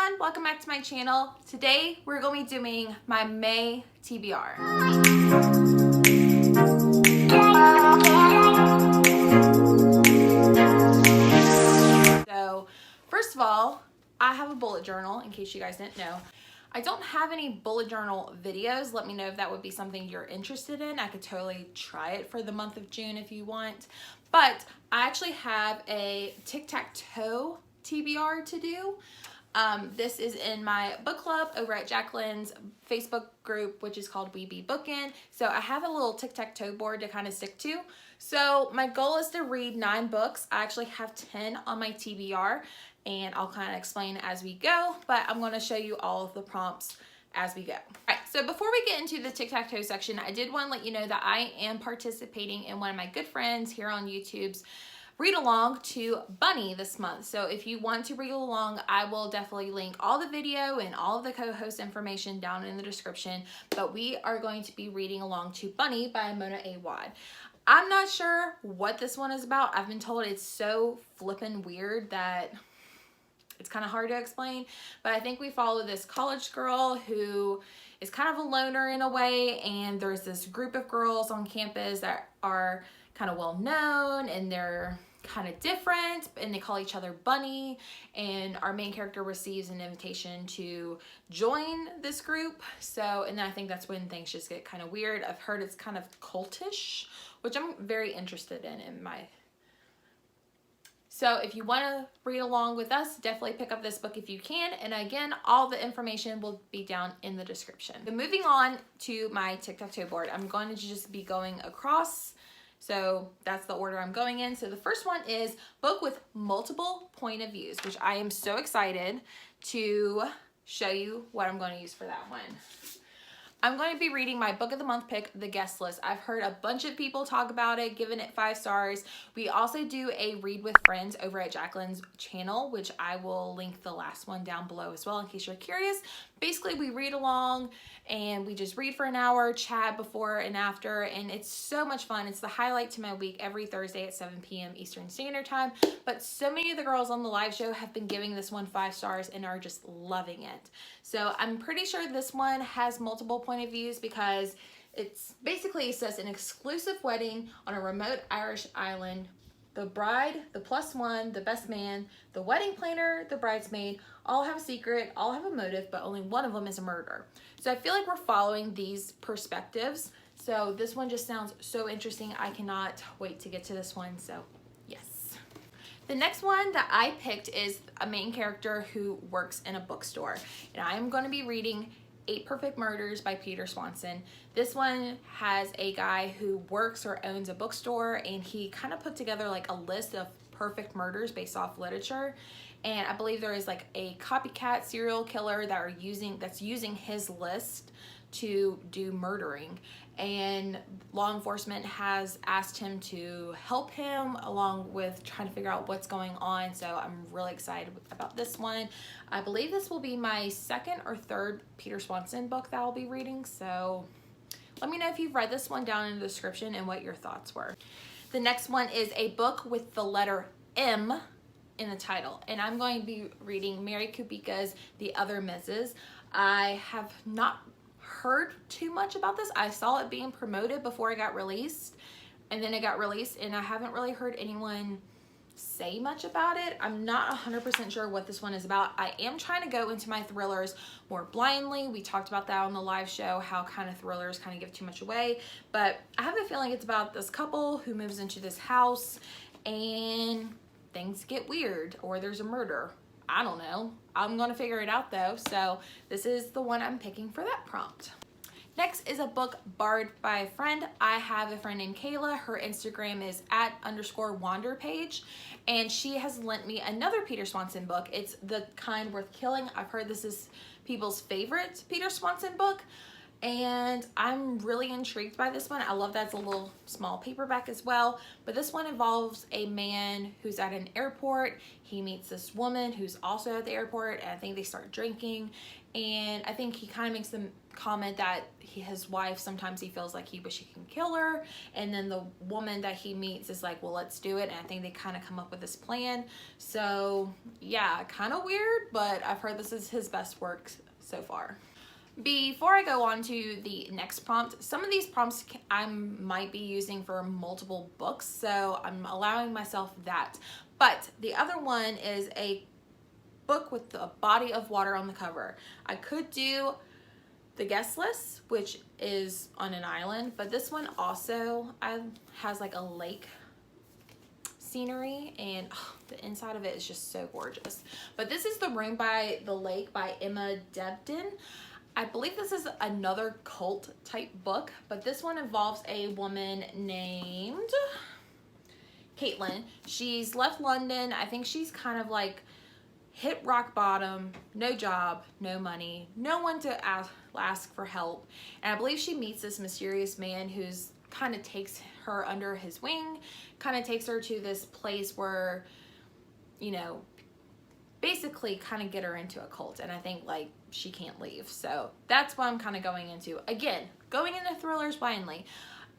everyone, welcome back to my channel. Today we're going to be doing my May TBR. So first of all, I have a bullet journal in case you guys didn't know. I don't have any bullet journal videos. Let me know if that would be something you're interested in. I could totally try it for the month of June if you want. But I actually have a tic-tac-toe TBR to do. This is in my book club over at Jacqueline's Facebook group, which is called We Be Bookin'. So I have a little tic-tac-toe board to kind of stick to. So my goal is to read 9 books. I actually have 10 on my TBR, and I'll kind of explain as we go, but I'm going to show you all of the prompts as we go. All right, so before we get into the tic-tac-toe section, I did want to let you know that I am participating in one of my good friends here on YouTube's read along to Bunny this month. So if you want to read along, I will definitely link all the video and all of the co-host information down in the description, but we are going to be reading along to Bunny by Mona A. Wad. I'm not sure what this one is about. I've been told it's so flippin' weird that it's kind of hard to explain, but I think we follow this college girl who is kind of a loner in a way, and there's this group of girls on campus that are kind of well known and they're kind of different, and they call each other Bunny, and our main character receives an invitation to join this group. So, and then I think that's when things just get kind of weird. I've heard it's kind of cultish, which I'm very interested in So if you want to read along with us, definitely pick up this book if you can. And again, all the information will be down in the description. But moving on to my tic-tac-toe board, I'm going to just be going across. So that's the order I'm going in. So the first one is book with multiple point of views, which I am so excited to show you what I'm going to use for that one. I'm going to be reading my book of the month pick, The Guest List. I've heard a bunch of people talk about it, giving it 5 stars. We also do a read with friends over at Jacqueline's channel, which I will link the last one down below as well in case you're curious. Basically, we read along and we just read for an hour, chat before and after, and it's so much fun. It's the highlight to my week every Thursday at 7 p.m. Eastern Standard Time. But so many of the girls on the live show have been giving this one 5 stars and are just loving it. So I'm pretty sure this one has multiple point of views because it's basically, it says an exclusive wedding on a remote Irish island. The bride, the plus one, the best man, the wedding planner, the bridesmaid, all have a secret, all have a motive, but only one of them is a murder. So I feel like we're following these perspectives. So this one just sounds so interesting. I cannot wait to get to this one. So yes. The next one that I picked is a main character who works in a bookstore. And I am going to be reading 8 Perfect Murders by Peter Swanson. This one has a guy who works or owns a bookstore, and he kind of put together like a list of perfect murders based off literature. And I believe there is like a copycat serial killer that's using his list to do murdering. And law enforcement has asked him to help him along with trying to figure out what's going on. So I'm really excited about this one. I believe this will be my 2nd or 3rd Peter Swanson book that I'll be reading. So let me know if you've read this one down in the description and what your thoughts were. The next one is a book with the letter M in the title, and I'm going to be reading Mary Kupika's The Other Mrs. I have not heard too much about this. I saw it being promoted before it got released, and then it got released, and I haven't really heard anyone say much about it. I'm not 100% sure what this one is about. I am trying to go into my thrillers more blindly. We talked about that on the live show, how kind of thrillers kind of give too much away, but I have a feeling it's about this couple who moves into this house and things get weird, or there's a murder. I don't know. I'm gonna figure it out though. So this is the one I'm picking for that prompt. Next is a book borrowed by a friend. I have a friend named Kayla. Her Instagram is @_wanderpage, and she has lent me another Peter Swanson book. It's The Kind Worth Killing. I've heard this is people's favorite Peter Swanson book, and I'm really intrigued by this one. I love that it's a little small paperback as well, but this one involves a man who's at an airport. He meets this woman who's also at the airport, and I think they start drinking, and I think he kind of makes the comment that his wife, sometimes he feels like he wish he can kill her, and then the woman that he meets is like, well, let's do it, and I think they kind of come up with this plan. So yeah, kind of weird, but I've heard this is his best work so far. Before I go on to the next prompt, some of these prompts I might be using for multiple books, so I'm allowing myself that. But the other one is a book with a body of water on the cover. I could do The Guest List, which is on an island, but this one also has like a lake scenery, and the inside of it is just so gorgeous. But this is The Room by the Lake by Emma Debden. I believe this is another cult type book, but this one involves a woman named Caitlin. She's left London. I think she's kind of like hit rock bottom, no job, no money, no one to ask for help. And I believe she meets this mysterious man who's kind of takes her under his wing, kind of takes her to this place where, you know, basically kind of get her into a cult, and I think like she can't leave. So that's what I'm kind of going into. Again, going into thrillers blindly.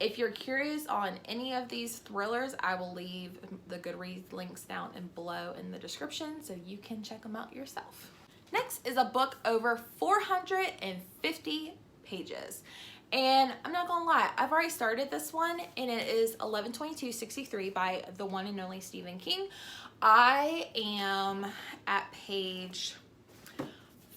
If you're curious on any of these thrillers, I will leave the Goodreads links down and below in the description so you can check them out yourself. Next is a book over 450 pages. And I'm not gonna lie, I've already started this one, and it is 11/22/63 by the one and only Stephen King. I am at page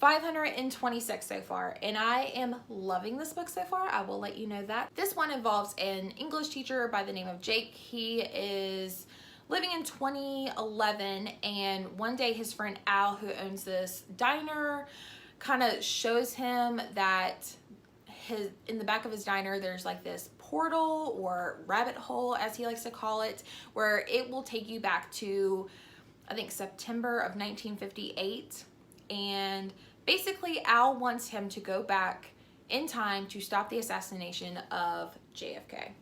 526 so far, and I am loving this book so far. I will let you know that. This one involves an English teacher by the name of Jake. He is living in 2011, and one day his friend Al, who owns this diner, kind of shows him that in the back of his diner there's like this portal or rabbit hole, as he likes to call it, where it will take you back to, I think, September of 1958. And basically Al wants him to go back in time to stop the assassination of JFK.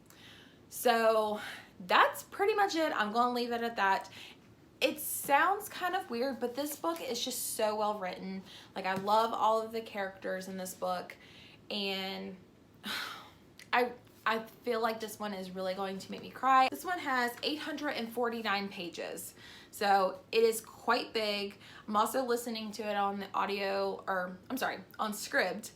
So that's pretty much it. I'm going to leave it at that. It sounds kind of weird, but this book is just so well written. Like, I love all of the characters in this book, and I feel like this one is really going to make me cry. This one has 849 pages, so it is quite big. I'm also listening to it on on Scribd,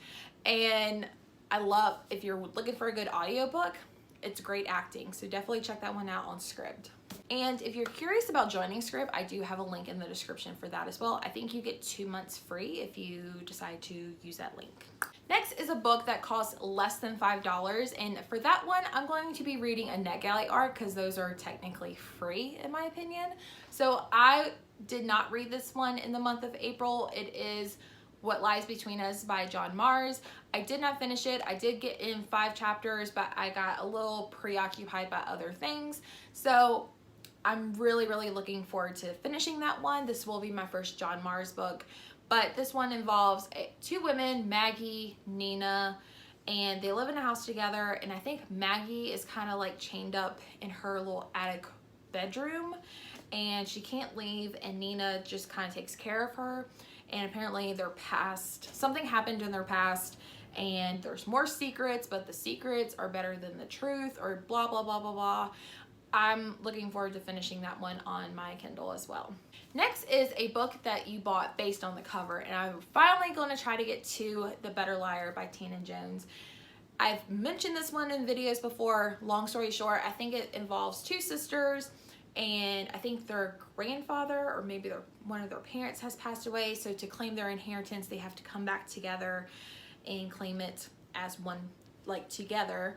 and I love, if you're looking for a good audiobook, it's great acting, so definitely check that one out on Scribd. And if you're curious about joining Scribd, I do have a link in the description for that as well. I think you get 2 months free if you decide to use that link. Next is a book that costs less than $5, and for that one, I'm going to be reading a NetGalley arc because those are technically free in my opinion. So I did not read this one in the month of April. It is What Lies Between Us by John Mars. I did not finish it. I did get in 5 chapters, but I got a little preoccupied by other things. So I'm really looking forward to finishing that one. This will be my first John Mars book. But this one involves 2 women, Maggie, Nina, and they live in a house together. And I think Maggie is kind of like chained up in her little attic bedroom, and she can't leave, and Nina just kind of takes care of her. And apparently their past, something happened in their past, and there's more secrets, but the secrets are better than the truth, or blah, blah, blah, blah, blah. I'm looking forward to finishing that one on my Kindle as well. Next is a book that you bought based on the cover, and I'm finally going to try to get to The Better Liar by Tannen Jones. I've mentioned this one in videos before. Long story short, I think it involves 2 sisters, and I think their grandfather, or maybe one of their parents, has passed away. So to claim their inheritance, they have to come back together and claim it as one, like together.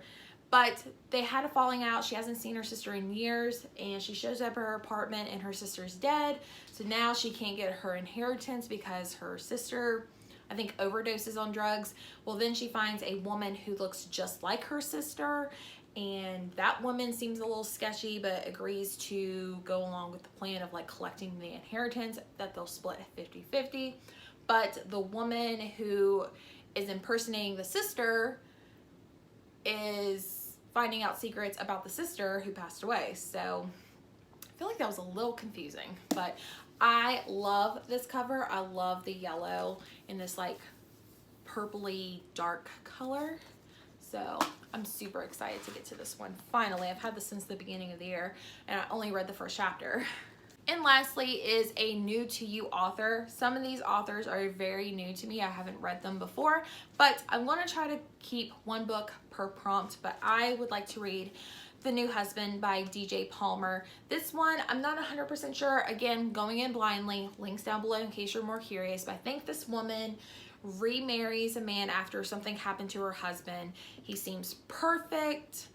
But they had a falling out. She hasn't seen her sister in years, and she shows up at her apartment and her sister's dead. So now she can't get her inheritance because her sister, I think, overdoses on drugs. Well, then she finds a woman who looks just like her sister, and that woman seems a little sketchy, but agrees to go along with the plan of like collecting the inheritance that they'll split 50-50. But the woman who is impersonating the sister is finding out secrets about the sister who passed away. So I feel like that was a little confusing, but I love this cover. I love the yellow in this like purpley dark color. So I'm super excited to get to this one. Finally, I've had this since the beginning of the year and I only read the first chapter. And lastly is a new to you author. Some of these authors are very new to me. I haven't read them before, but I'm going to try to keep one book per prompt, but I would like to read The New Husband by DJ Palmer. This one, I'm not 100% sure. Again, going in blindly. Links down below in case you're more curious, but I think this woman remarries a man after something happened to her husband. He seems perfect,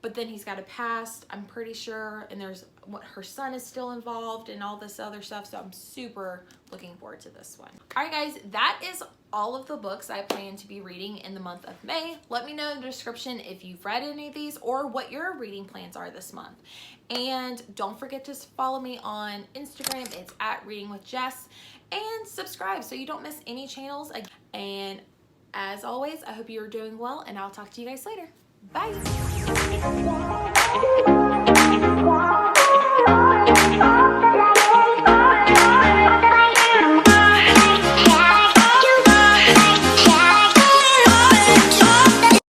but then he's got a past, I'm pretty sure, and there's what her son is still involved and all this other stuff, so I'm super looking forward to this one. All right, guys, that is all of the books I plan to be reading in the month of May. Let me know in the description if you've read any of these or what your reading plans are this month. And don't forget to follow me on Instagram. It's @readingwithjess, and subscribe so you don't miss any channels. And as always, I hope you're doing well, and I'll talk to you guys later. Bye.